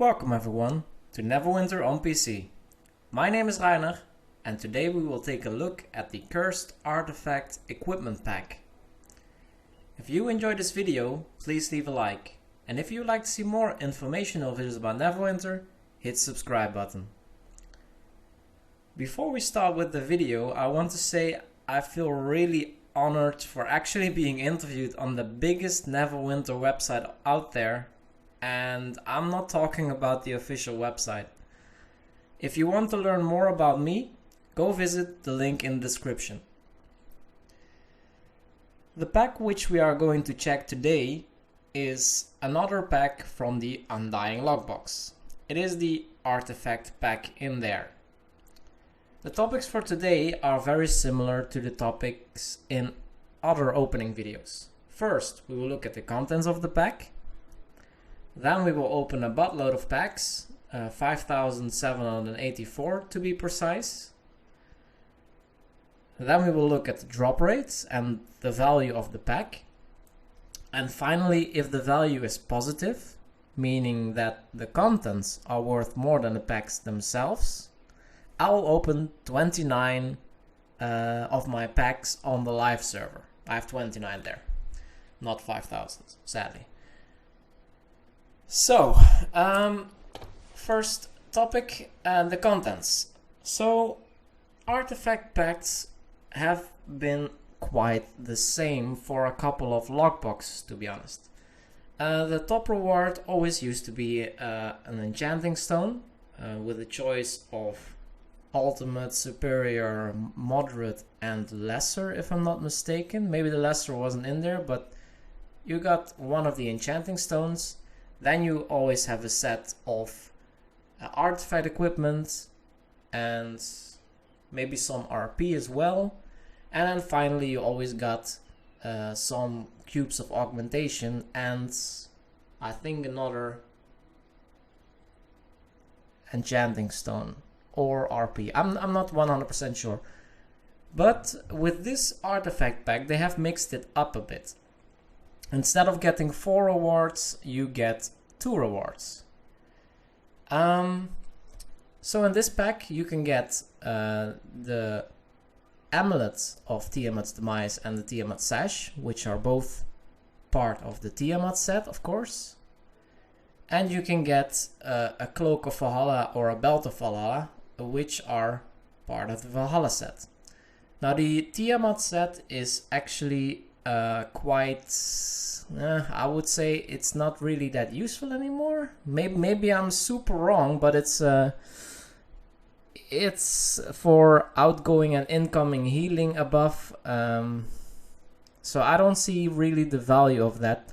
Welcome everyone to Neverwinter on PC. My name is Reiner and today we will take a look at the Cursed Artifact Equipment Pack. If you enjoyed this video, please leave a like, and if you would like to see more informational videos about Neverwinter, hit the subscribe button. Before we start with the video, I want to say I feel really honored for actually being interviewed on the biggest Neverwinter website out there. And I'm not talking about the official website. If you want to learn more about me, go visit the link in the description. The pack which we are going to check today is another pack from the Undying Lockbox. It is the artifact pack in there. The topics for today are very similar to the topics in other opening videos. First, we will look at the contents of the pack. Then we will open a buttload of packs, 5,784 to be precise. Then we will look at the drop rates and the value of the pack. And finally, if the value is positive, meaning that the contents are worth more than the packs themselves, I will open 29 of my packs on the live server. I have 29 there, not 5,000, sadly. So, first topic, the contents. So, artifact packs have been quite the same for a couple of lockboxes, to be honest. The top reward always used to be an enchanting stone with a choice of ultimate, superior, moderate, and lesser, if I'm not mistaken. Maybe the lesser wasn't in there, but you got one of the enchanting stones. Then you always have a set of artifact equipment and maybe some RP as well. And then finally you always got some cubes of augmentation and I think another enchanting stone or RP. I'm not 100% sure. But with this artifact pack they have mixed it up a bit. Instead of getting 4 rewards, you get 2 rewards. So in this pack, you can get the Amulet of Tiamat's Demise and the Tiamat Sash, which are both part of the Tiamat set, of course. And you can get a Cloak of Valhalla or a Belt of Valhalla, which are part of the Valhalla set. Now the Tiamat set is actually quite, I would say it's not really that useful anymore. Maybe I'm super wrong, but it's for outgoing and incoming healing above. So I don't see really the value of that.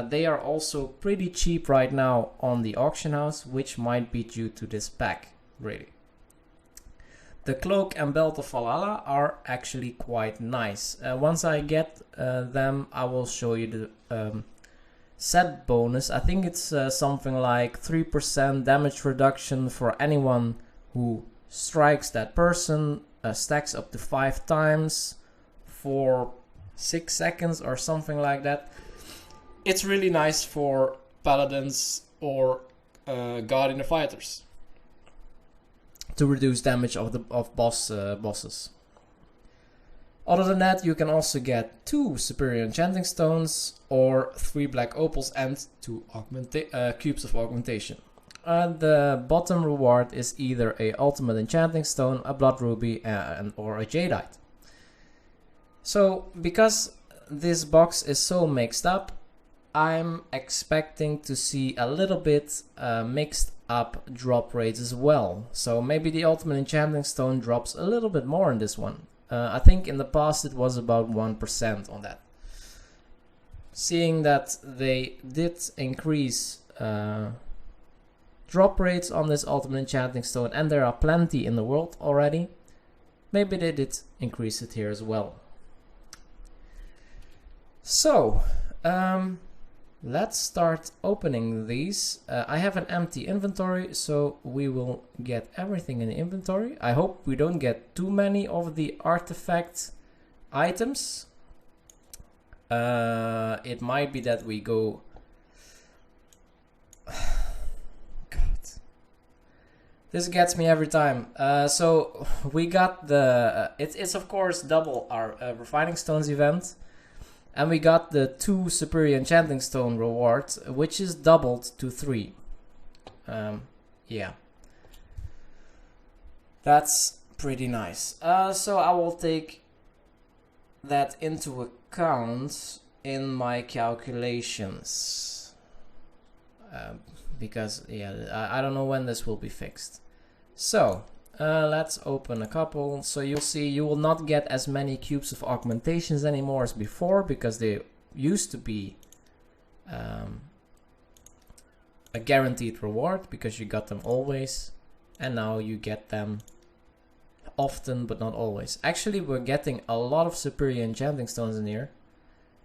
They are also pretty cheap right now on the auction house, which might be due to this pack, really. The Cloak and Belt of Valhalla are actually quite nice. Once I get them, I will show you the set bonus. I think it's something like 3% damage reduction for anyone who strikes that person. Stacks up to 5 times for 6 seconds or something like that. It's really nice for paladins or guardian of fighters to reduce damage of bosses. Other than that, you can also get 2 superior enchanting stones or 3 black opals and 2 cubes of augmentation. The bottom reward is either a ultimate enchanting stone, a blood ruby, or a jadeite. So because this box is so mixed up, I'm expecting to see a little bit mixed up drop rates as well. So maybe the ultimate enchanting stone drops a little bit more in this one. I think in the past it was about 1% on that. Seeing that they did increase drop rates on this ultimate enchanting stone, and there are plenty in the world already, maybe they did increase it here as well. So, let's start opening these. I have an empty inventory, so we will get everything in the inventory. I hope we don't get too many of the artifact items. It might be that we go This gets me every time. So we got the it's of course double our refining stones event, and we got the 2 superior enchanting stone rewards, which is doubled to 3. Yeah, that's pretty nice. So I will take that into account in my calculations, because yeah, I don't know when this will be fixed. So let's open a couple. So you'll see you will not get as many cubes of augmentations anymore as before, because they used to be a guaranteed reward because you got them always, and now you get them often but not always. Actually, we're getting a lot of superior enchanting stones in here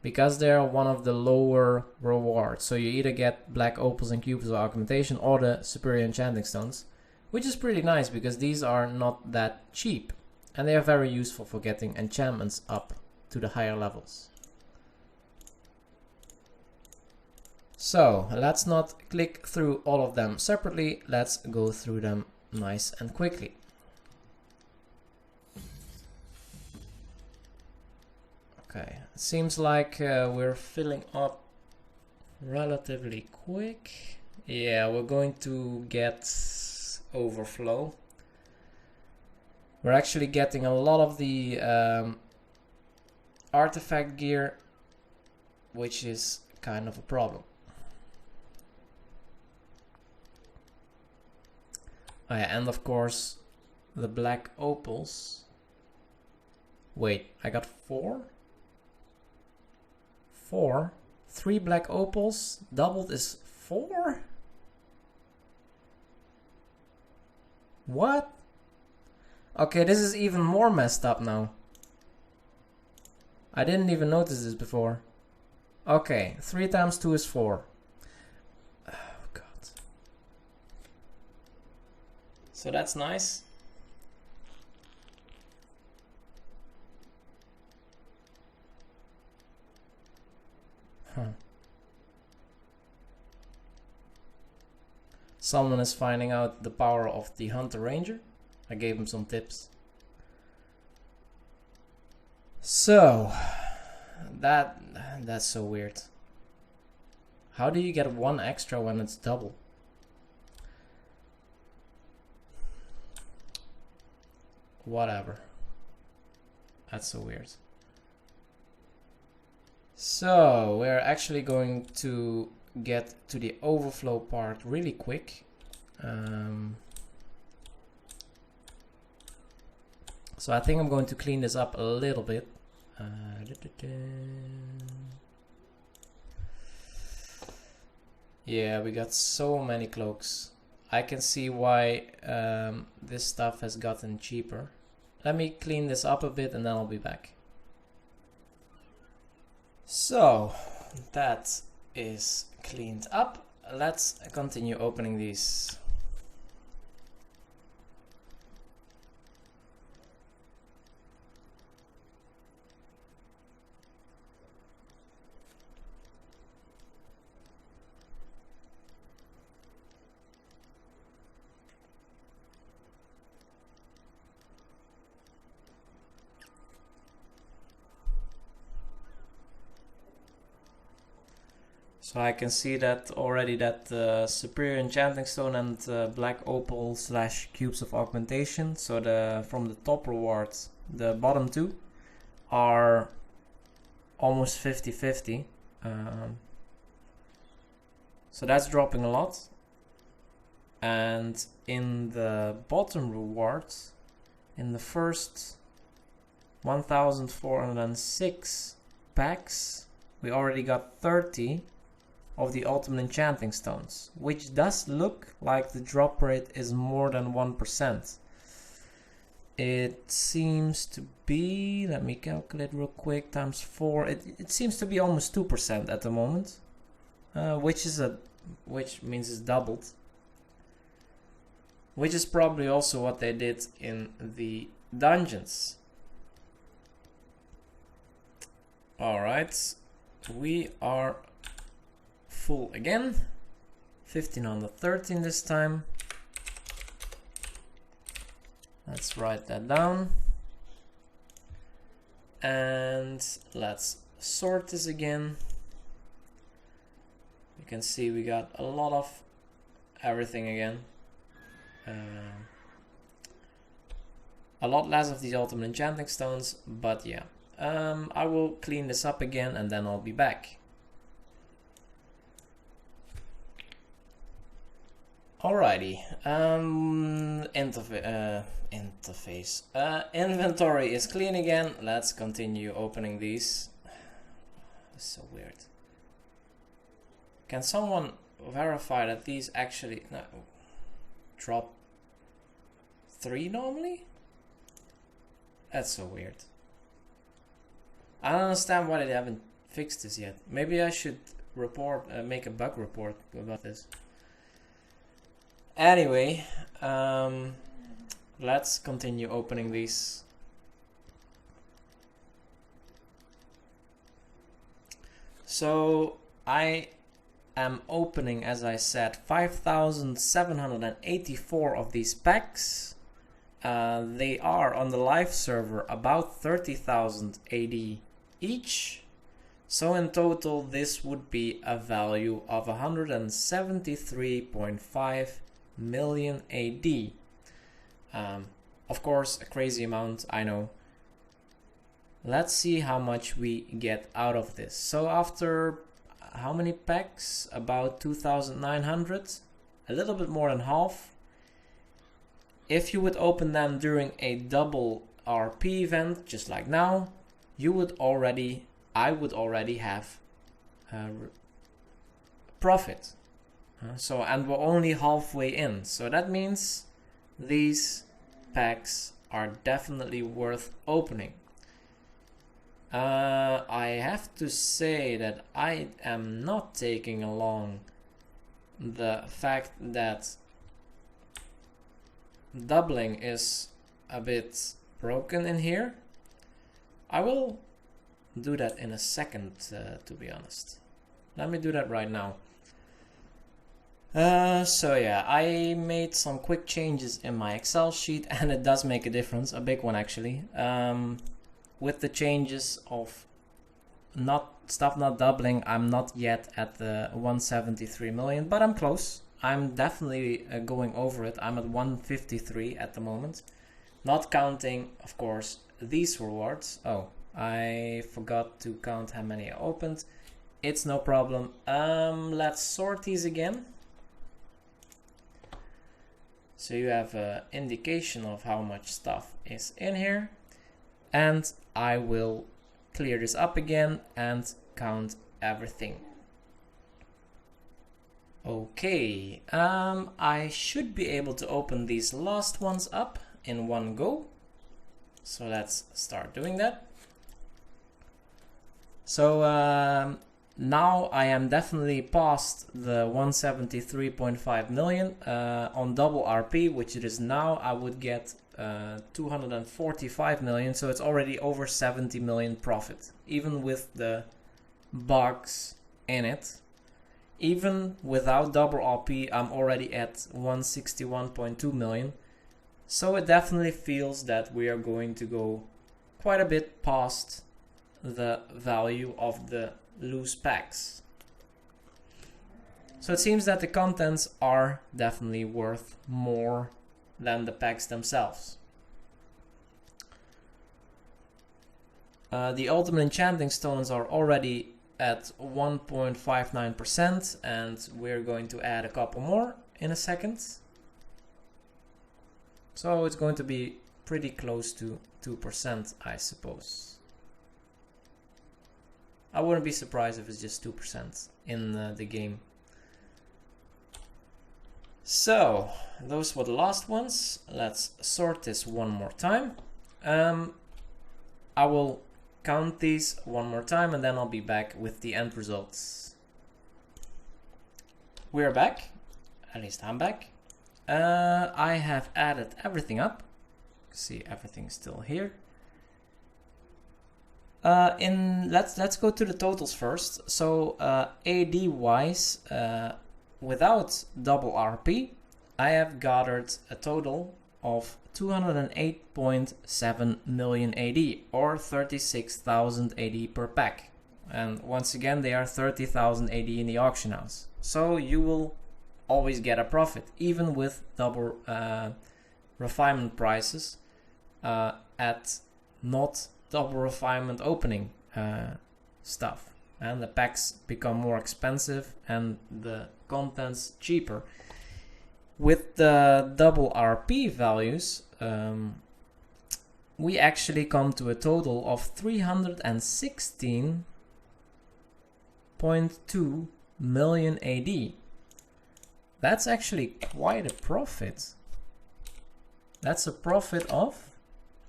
because they're one of the lower rewards. So you either get black opals and cubes of augmentation or the superior enchanting stones, which is pretty nice because these are not that cheap and they are very useful for getting enchantments up to the higher levels. So let's not click through all of them separately, let's go through them nice and quickly. Okay, it seems like we're filling up relatively quick. Yeah, we're going to get overflow. We're actually getting a lot of the artifact gear, which is kind of a problem. Oh yeah, and of course the black opals. Wait, I got 4? 4? 3 black opals doubled is 4? What? Okay, this is even more messed up now. I didn't even notice this before. Okay, 3 times 2 is 4. Oh god. So that's nice. Huh. Someone is finding out the power of the Hunter Ranger. I gave him some tips. So that's so weird. How do you get 1 extra when it's double? Whatever. That's so weird. So we're actually going to get to the overflow part really quick. So I think I'm going to clean this up a little bit. Yeah, we got so many cloaks. I can see why this stuff has gotten cheaper. Let me clean this up a bit and then I'll be back. So that is cleaned up. Let's continue opening these. So I can see that already that superior enchanting stone and black opal / cubes of augmentation, so from the top rewards, the bottom 2 are almost 50-50. So that's dropping a lot. And in the bottom rewards, in the first 1406 packs, we already got 30 of the ultimate enchanting stones, which does look like the drop rate is more than 1%. It seems to be, let me calculate real quick, times 4, it seems to be almost 2% at the moment, which means it's doubled, which is probably also what they did in the dungeons. Alright, we are full again. 1513 this time. Let's write that down. And let's sort this again. You can see we got a lot of everything again. A lot less of these ultimate enchanting stones, but yeah. I will clean this up again and then I'll be back. Alrighty, inventory is clean again. Let's continue opening these. That's so weird. Can someone verify that these actually drop 3 normally? That's so weird. I don't understand why they haven't fixed this yet. Maybe I should report, make a bug report about this. Anyway, let's continue opening these. So I am opening, as I said, 5,784 of these packs. They are on the live server about 30,000 AD each. So in total this would be a value of 173.5 million AD. Of course, a crazy amount, I know. Let's see how much we get out of this. So after how many packs? About 2,900, a little bit more than half. If you would open them during a double RP event, just like now, I would already have profit. So, and we're only halfway in, so that means these packs are definitely worth opening. I have to say that I am not taking along the fact that doubling is a bit broken in here. I will do that in a second, to be honest. Let me do that right now. So yeah, I made some quick changes in my Excel sheet and it does make a difference, a big one actually. With the changes of stuff not doubling, I'm not yet at the 173 million, but I'm close. I'm definitely going over it. I'm at 153 at the moment. Not counting, of course, these rewards. Oh, I forgot to count how many I opened. It's no problem. Let's sort these again. So you have an indication of how much stuff is in here. And I will clear this up again and count everything. Okay, I should be able to open these last ones up in one go. So let's start doing that. So now I am definitely past the 173.5 million. On double RP, which it is now, I would get 245 million. So it's already over 70 million profit, even with the bugs in it. Even without double RP, I'm already at 161.2 million. So it definitely feels that we are going to go quite a bit past the value of the loose packs. So it seems that the contents are definitely worth more than the packs themselves. The ultimate enchanting stones are already at 1.59%, and we're going to add a couple more in a second. So it's going to be pretty close to 2%, I suppose. I wouldn't be surprised if it's just 2% in the game. So those were the last ones. Let's sort this one more time. I will count these one more time and then I'll be back with the end results. We're back, at least I'm back. I have added everything up. See, everything's still here. Let's go to the totals first. So AD wise, without double RP, I have gathered a total of 208.7 million AD, or 36,000 AD per pack. And once again, they are 30,000 AD in the auction house. So you will always get a profit, even with double refinement prices at not double refinement opening stuff. And the packs become more expensive and the contents cheaper. With the double RP values, we actually come to a total of 316.2 million AD. That's actually quite a profit. That's a profit of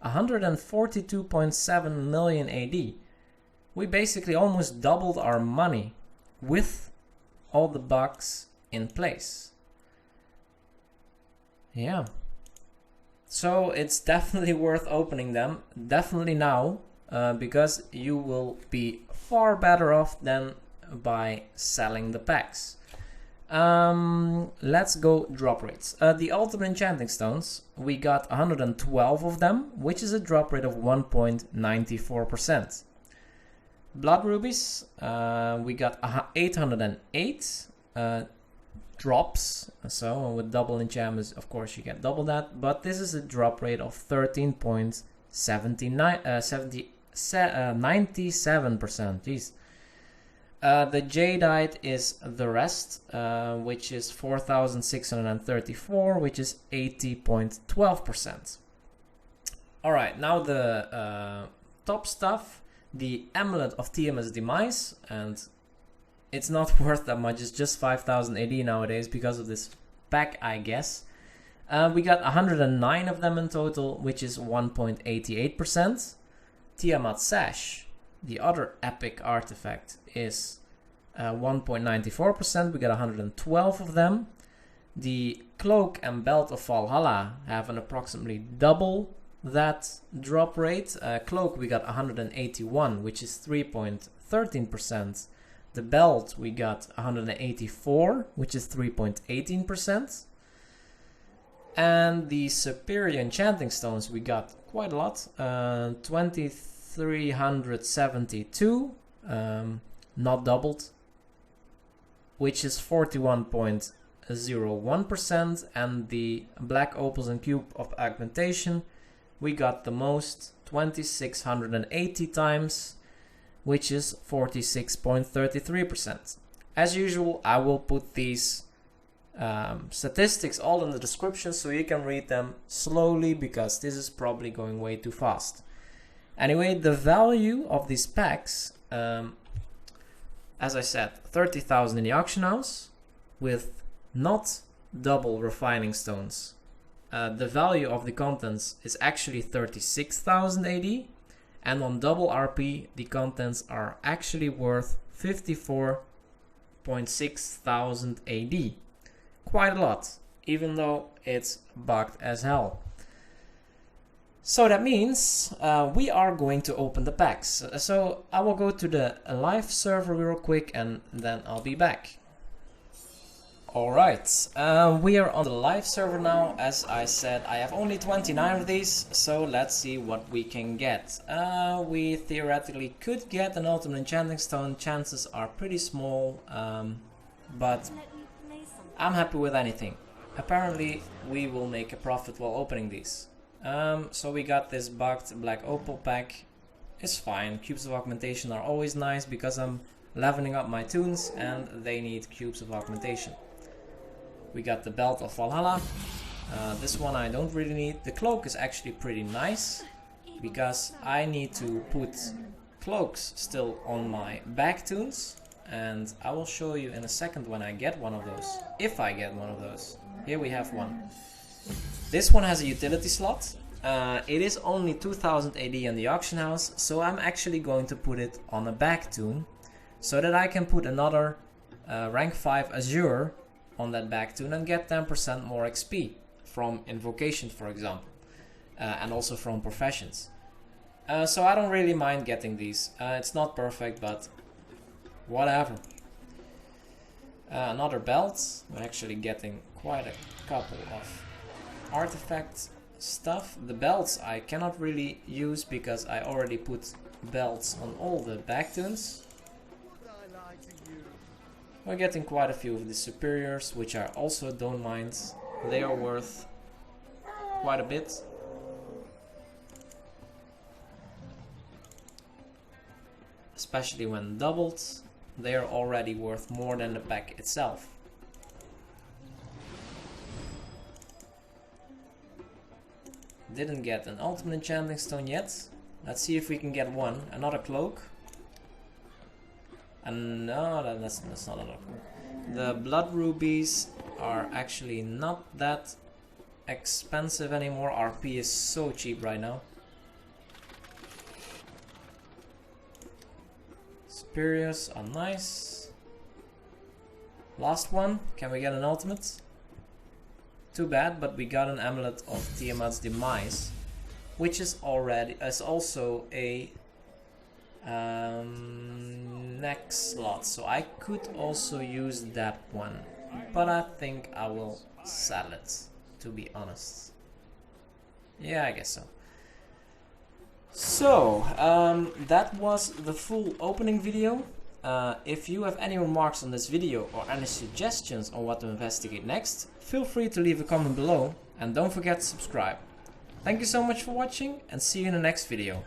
142.7 million AD. We basically almost doubled our money with all the bugs in place. Yeah. So it's definitely worth opening them. Definitely now, because you will be far better off than by selling the packs. Let's go drop rates. The ultimate enchanting stones, we got 112 of them, which is a drop rate of 1.94%. Blood rubies, we got 808 drops. So with double enchantments, of course you get double that, but this is a drop rate of 97%. Jeez. The Jadeite is the rest, which is 4,634, which is 80.12%. Alright, now the top stuff, the Amulet of Tiamat Demise, and it's not worth that much, it's just 5,000 AD nowadays because of this pack, I guess. We got 109 of them in total, which is 1.88%. Tiamat Sash, the other epic artifact, is 1.94%. We got 112 of them. The Cloak and Belt of Valhalla have an approximately double that drop rate. Cloak we got 181, which is 3.13%. The Belt we got 184, which is 3.18%. And the Superior Enchanting Stones we got quite a lot, 2,372, not doubled, which is 41.01%. And the Black Opals and Cube of Augmentation we got the most, 2,680 times, which is 46.33%. As usual, I will put these statistics all in the description so you can read them slowly, because this is probably going way too fast. Anyway, the value of these packs, as I said, 30,000 in the auction house with not double refining stones. The value of the contents is actually 36,000 AD, and on double RP the contents are actually worth 54.6 thousand AD. Quite a lot, even though it's bugged as hell. So that means we are going to open the packs. So I will go to the live server real quick and then I'll be back. Alright, we are on the live server now. As I said, I have only 29 of these, so let's see what we can get. We theoretically could get an ultimate enchanting stone. Chances are pretty small, but I'm happy with anything. Apparently we will make a profit while opening these. So we got this bugged Black Opal pack. It's fine. Cubes of Augmentation are always nice because I'm leveling up my toons and they need cubes of Augmentation. We got the Belt of Valhalla. This one I don't really need. The cloak is actually pretty nice because I need to put cloaks still on my back toons, and I will show you in a second when I get one of those, if I get one of those. Here we have one. This one has a utility slot. It is only 2000 AD in the auction house, so I'm actually going to put it on a back toon so that I can put another rank 5 Azure on that back toon and get 10% more XP from Invocation, for example, and also from Professions. So I don't really mind getting these. It's not perfect, but whatever. Another belt. We're actually getting quite a couple of artifacts. stuff. The belts I cannot really use because I already put belts on all the backtoons. We're getting quite a few of the superiors, which I also don't mind. They are worth quite a bit. Especially when doubled, they are already worth more than the pack itself. Didn't get an ultimate enchanting stone yet. Let's see if we can get one. Another cloak. And no, that's not another cloak. The blood rubies are actually not that expensive anymore. RP is so cheap right now. Superiors are nice. Last one. Can we get an ultimate? Too bad, but we got an Amulet of Tiamat's Demise, which is also a next slot, so I could also use that one, but I think I will sell it, to be honest. Yeah, I guess so. So that was the full opening video. If you have any remarks on this video or any suggestions on what to investigate next, feel free to leave a comment below, and don't forget to subscribe. Thank you so much for watching, and see you in the next video.